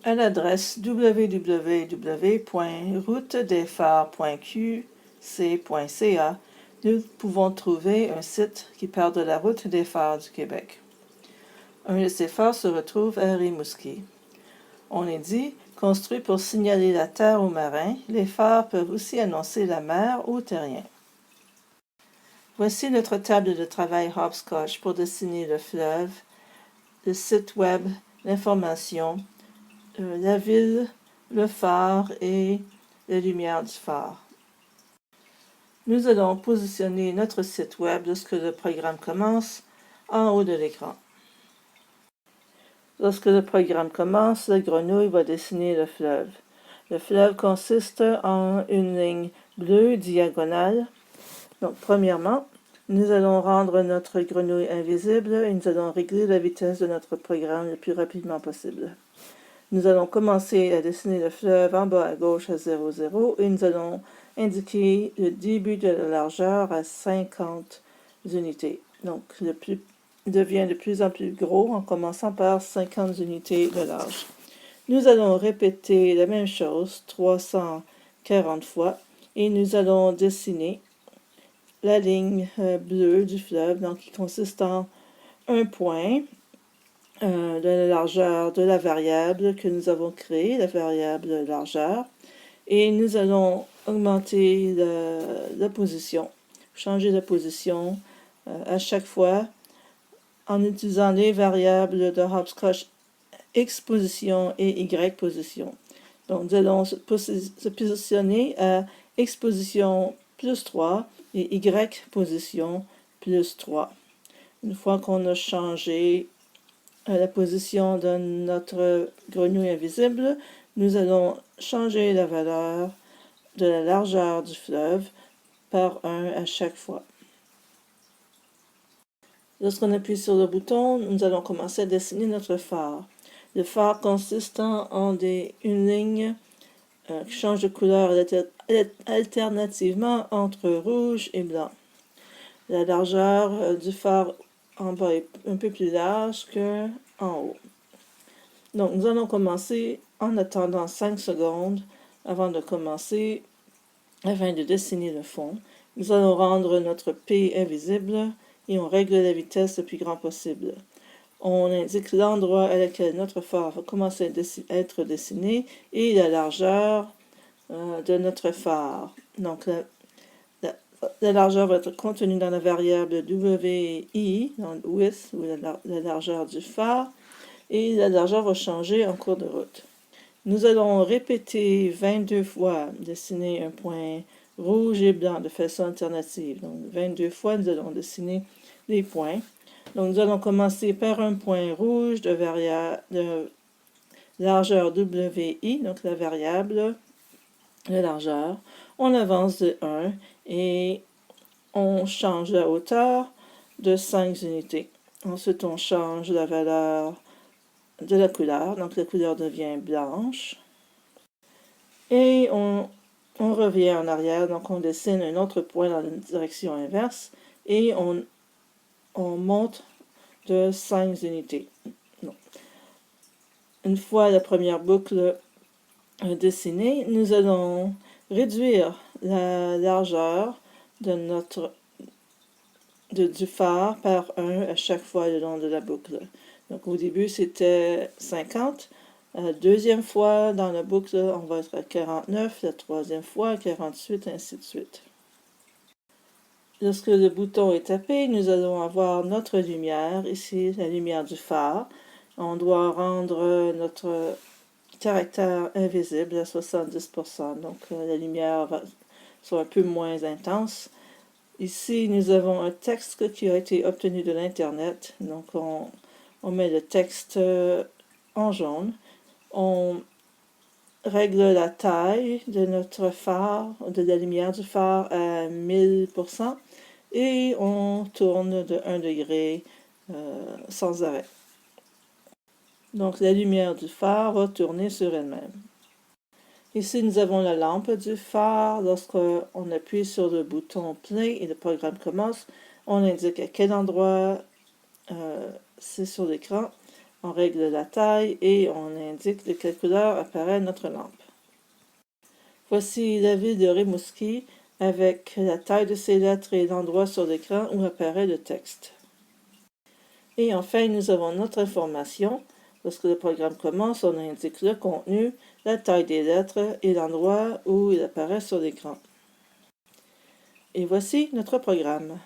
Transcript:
à l'adresse www.routedesphares.qc.ca, nous pouvons trouver un site qui parle de la route des phares du Québec. Un de ces phares se retrouve à Rimouski. On est dit, construit pour signaler la terre aux marins, les phares peuvent aussi annoncer la mer aux terriens. Voici notre table de travail Hopscotch pour dessiner le fleuve, le site web, l'information, la ville, le phare et la lumière du phare. Nous allons positionner notre site web lorsque le programme commence en haut de l'écran. Lorsque le programme commence, la grenouille va dessiner le fleuve. Le fleuve consiste en une ligne bleue diagonale. Donc, premièrement, nous allons rendre notre grenouille invisible et nous allons régler la vitesse de notre programme le plus rapidement possible. Nous allons commencer à dessiner le fleuve en bas à gauche à 0, 0 et nous allons indiquer le début de la largeur à 50 unités. Donc, devient de plus en plus gros en commençant par 50 unités de large. Nous allons répéter la même chose 340 fois et nous allons dessiner la ligne bleue du fleuve, donc qui consiste en un point de la largeur de la variable que nous avons créée, la variable largeur, et nous allons augmenter la position, changer la position à chaque fois en utilisant les variables de Hopscotch X position et Y position. Donc, nous allons se positionner à X position plus 3 et Y position plus 3. Une fois qu'on a changé la position de notre grenouille invisible, nous allons changer la valeur de la largeur du fleuve par 1 à chaque fois. Lorsqu'on appuie sur le bouton, nous allons commencer à dessiner notre phare. Le phare consiste en une ligne qui change de couleur alternativement entre rouge et blanc. La largeur du phare en bas est un peu plus large qu'en haut. Donc, nous allons commencer en attendant 5 secondes avant de commencer, afin de dessiner le fond. Nous allons rendre notre P invisible et on règle la vitesse le plus grand possible. On indique l'endroit à lequel notre phare va commencer à être dessiné et la largeur de notre phare. Donc, la largeur va être contenue dans la variable WI, dans le width, ou la largeur du phare, et la largeur va changer en cours de route. Nous allons répéter 22 fois, dessiner un point rouge et blanc de façon alternative. Donc, 22 fois, nous allons dessiner les points. Donc, nous allons commencer par un point rouge de largeur WI, donc la variable de largeur. On avance de 1 et on change la hauteur de 5 unités. Ensuite, on change la valeur de la couleur, donc la couleur devient blanche. Et on revient en arrière, donc on dessine un autre point dans la direction inverse et on monte de 5 unités. Donc, une fois la première boucle dessinée, nous allons réduire la largeur de du phare par 1 à chaque fois le long de la boucle. Donc au début c'était 50. La deuxième fois dans la boucle, on va être à 49, la troisième fois à 48, ainsi de suite. Lorsque le bouton est tapé, nous allons avoir notre lumière, ici la lumière du phare. On doit rendre notre caractère invisible à 70%, donc la lumière soit un peu moins intense. Ici, nous avons un texte qui a été obtenu de l'Internet, donc on met le texte en jaune. On règle la taille de notre phare, de la lumière du phare à 1000% et on tourne de 1 degré sans arrêt. Donc la lumière du phare va tourner sur elle-même. Ici, nous avons la lampe du phare. Lorsqu'on appuie sur le bouton Play et le programme commence, on indique à quel endroit c'est sur l'écran. On règle la taille et on indique de quelle couleur apparaît notre lampe. Voici la ville de Rimouski avec la taille de ses lettres et l'endroit sur l'écran où apparaît le texte. Et enfin, nous avons notre information. Lorsque le programme commence, on indique le contenu, la taille des lettres et l'endroit où il apparaît sur l'écran. Et voici notre programme.